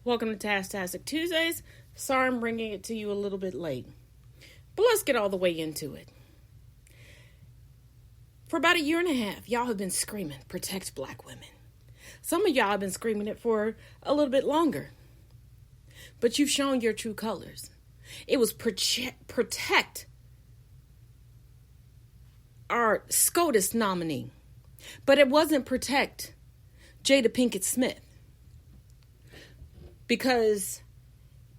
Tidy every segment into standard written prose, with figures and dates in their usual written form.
Welcome to Tastic Tuesdays. Sorry I'm bringing it to you a little bit late. But let's get all the way into it. For about a year and a half, y'all have been screaming, protect black women. Some of y'all have been screaming it for a little bit longer. But you've shown your true colors. It was protect our SCOTUS nominee. But it wasn't protect Jada Pinkett Smith. Because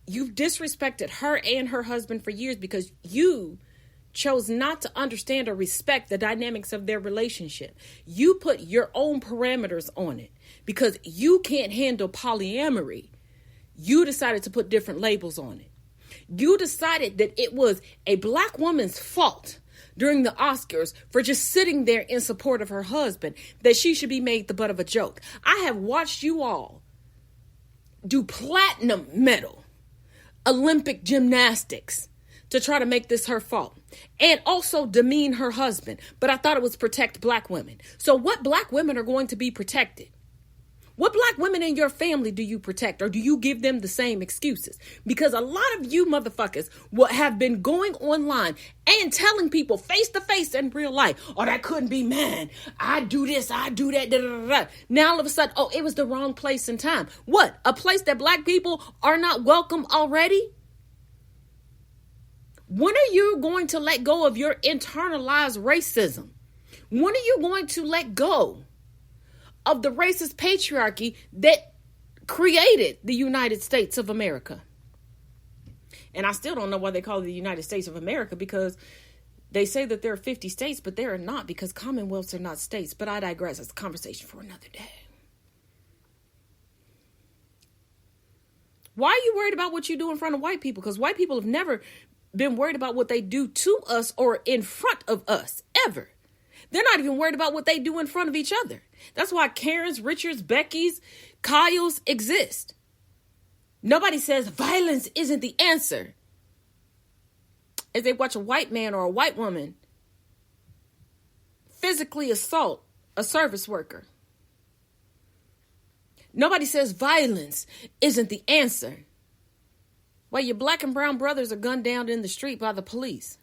you've disrespected her and her husband for years because you chose not to understand or respect the dynamics of their relationship. You put your own parameters on it because you can't handle polyamory. You decided to put different labels on it. You decided that it was a black woman's fault during the Oscars for just sitting there in support of her husband, that she should be made the butt of a joke. I have watched you all do platinum medal Olympic gymnastics to try to make this her fault and also demean her husband. But I thought it was protect black women. So what black women are going to be protected? What black women in your family do you protect, or do you give them the same excuses? Because a lot of you motherfuckers have been going online and telling people face to face in real life, oh, that couldn't be mine. I do this, I do that. Da, da, da, da. Now all of a sudden, oh, it was the wrong place and time. What? A place that black people are not welcome already? When are you going to let go of your internalized racism? When are you going to let go of the racist patriarchy that created the United States of America? And I still don't know why they call it the United States of America, because they say that there are 50 states, but there are not, because commonwealths are not states. But I digress. It's a conversation for another day. Why are you worried about what you do in front of white people? Because white people have never been worried about what they do to us or in front of us, ever. They're not even worried about what they do in front of each other. That's why Karens, Richards, Beckys, Kyles exist. Nobody says violence isn't the answer as they watch a white man or a white woman physically assault a service worker. Nobody says violence isn't the answer while your black and brown brothers are gunned down in the street by the police.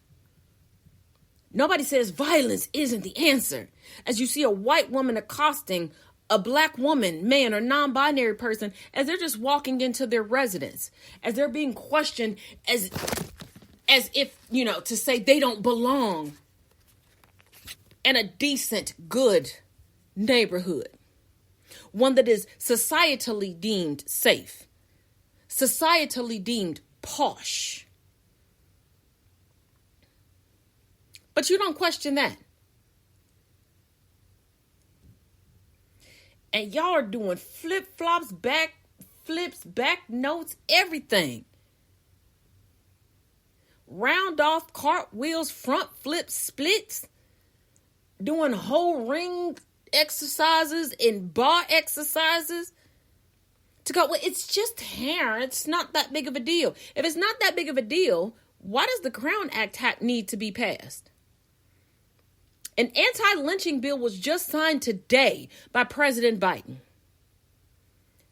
Nobody says violence isn't the answer as you see a white woman accosting a black woman, man, or non-binary person as they're just walking into their residence, as they're being questioned as if, to say they don't belong in a decent, good neighborhood. One that is societally deemed safe, societally deemed posh. But you don't question that. And y'all are doing flip-flops, back flips, back notes, everything. Round off cartwheels, front flips, splits. Doing whole ring exercises and bar exercises. To go, well, it's just hair. It's not that big of a deal. If it's not that big of a deal, why does the Crown Act need to be passed? An anti-lynching bill was just signed today by President Biden.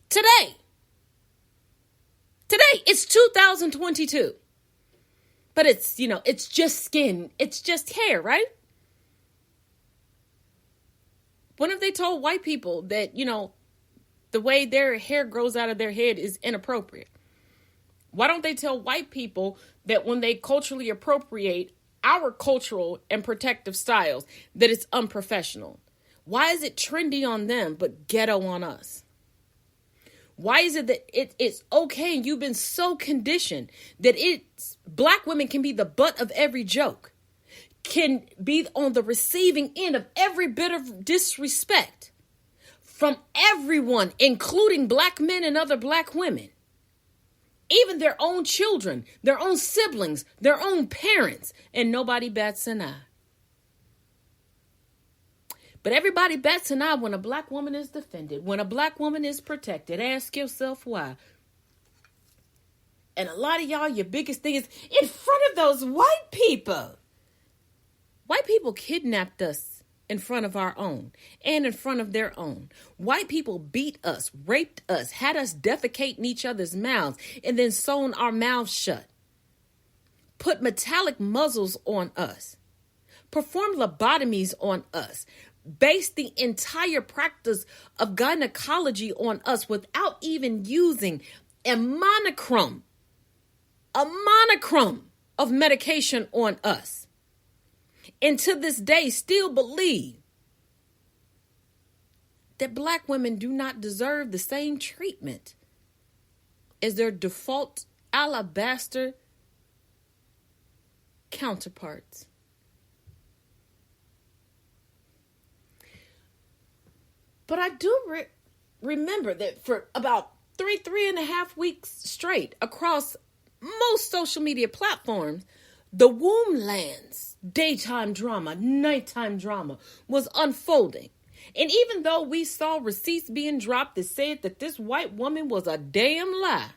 Today, it's 2022. But it's just skin. It's just hair, right? When have they told white people that, the way their hair grows out of their head is inappropriate? Why don't they tell white people that when they culturally appropriate our cultural and protective styles, that it's unprofessional? Why is it trendy on them but ghetto on us? Why is it that it's okay and you've been so conditioned that black women can be the butt of every joke, can be on the receiving end of every bit of disrespect from everyone, including black men and other black women? Even their own children, their own siblings, their own parents, and nobody bats an eye. But everybody bats an eye when a black woman is defended, when a black woman is protected. Ask yourself why. And a lot of y'all, your biggest thing is in front of those white people. White people kidnapped us in front of our own and in front of their own. White people beat us, raped us, had us defecate in each other's mouths, and then sewn our mouths shut. Put metallic muzzles on us. Performed lobotomies on us. Based the entire practice of gynecology on us without even using a monochrome of medication on us. And to this day still believe that black women do not deserve the same treatment as their default alabaster counterparts. But I do remember that for about three and a half weeks straight across most social media platforms, the Womblands daytime drama, nighttime drama was unfolding. And even though we saw receipts being dropped that said that this white woman was a damn lie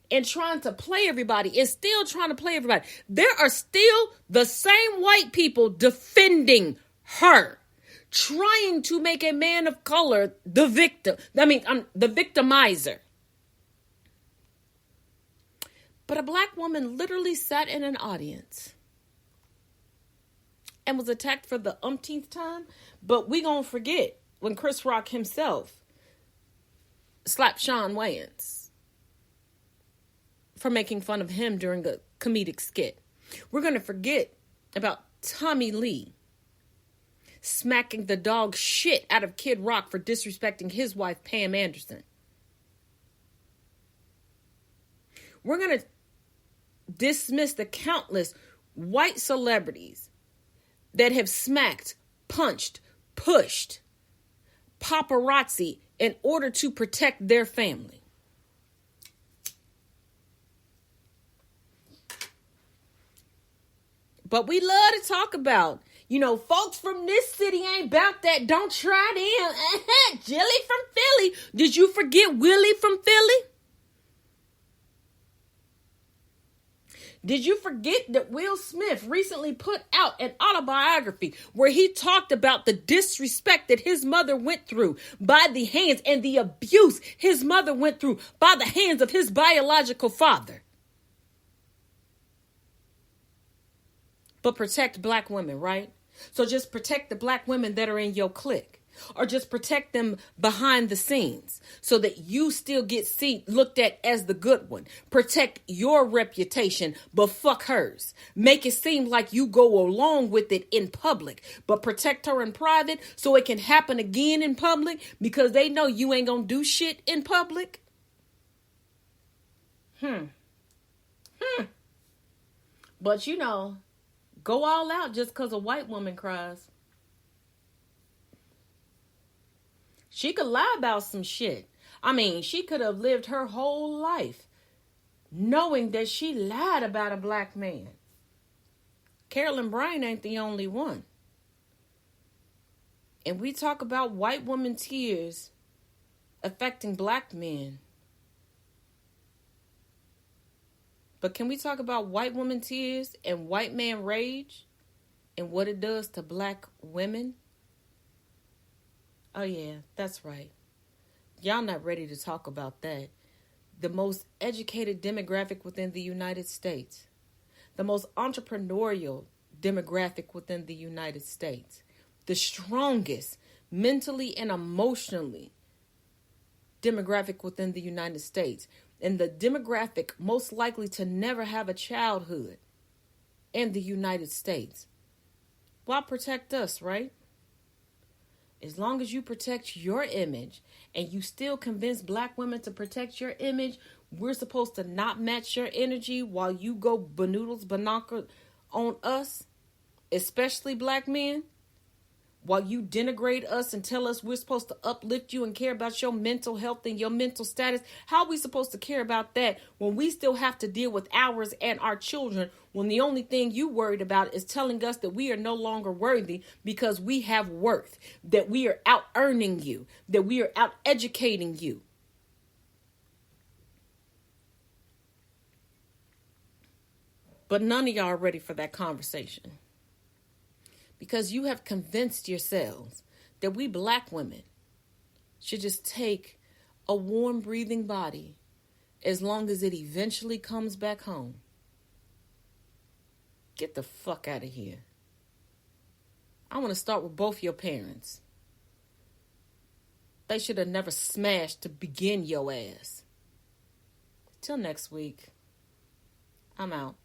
and trying to play everybody and still trying to play everybody, there are still the same white people defending her, trying to make a man of color the victim. The victimizer. But a black woman literally sat in an audience and was attacked for the umpteenth time. But we gonna forget when Chris Rock himself slapped Shawn Wayans for making fun of him during a comedic skit. We're gonna forget about Tommy Lee smacking the dog shit out of Kid Rock for disrespecting his wife, Pam Anderson. We're going to dismiss the countless white celebrities that have smacked, punched, pushed paparazzi in order to protect their family. But we love to talk about, folks from this city ain't about that. Don't try them. Jilly from Philly. Did you forget Willie from Philly? Did you forget that Will Smith recently put out an autobiography where he talked about the disrespect that his mother went through by the hands and the abuse his mother went through by the hands of his biological father? But protect black women, right? So just protect the black women that are in your clique. Or just protect them behind the scenes so that you still get looked at as the good one. Protect your reputation, but fuck hers. Make it seem like you go along with it in public, but protect her in private so it can happen again in public because they know you ain't gonna do shit in public. But go all out just because a white woman cries. She could lie about some shit. She could have lived her whole life knowing that she lied about a black man. Carolyn Bryan ain't the only one. And we talk about white woman tears affecting black men. But can we talk about white woman tears and white man rage and what it does to black women? Oh, yeah, that's right. Y'all not ready to talk about that. The most educated demographic within the United States. The most entrepreneurial demographic within the United States. The strongest mentally and emotionally demographic within the United States. And the demographic most likely to never have a childhood in the United States. Why protect us, right? As long as you protect your image and you still convince black women to protect your image, we're supposed to not match your energy while you go banoodles bananka on us, especially black men, while you denigrate us and tell us we're supposed to uplift you and care about your mental health and your mental status. How are we supposed to care about that when we still have to deal with ours and our children, when the only thing you worried about is telling us that we are no longer worthy because we have worth, that we are out earning you, that we are out educating you? But none of y'all are ready for that conversation. because you have convinced yourselves that we black women should just take a warm breathing body as long as it eventually comes back home. Get the fuck out of here. I want to start with both your parents. They should have never smashed to begin your ass. Till next week, I'm out.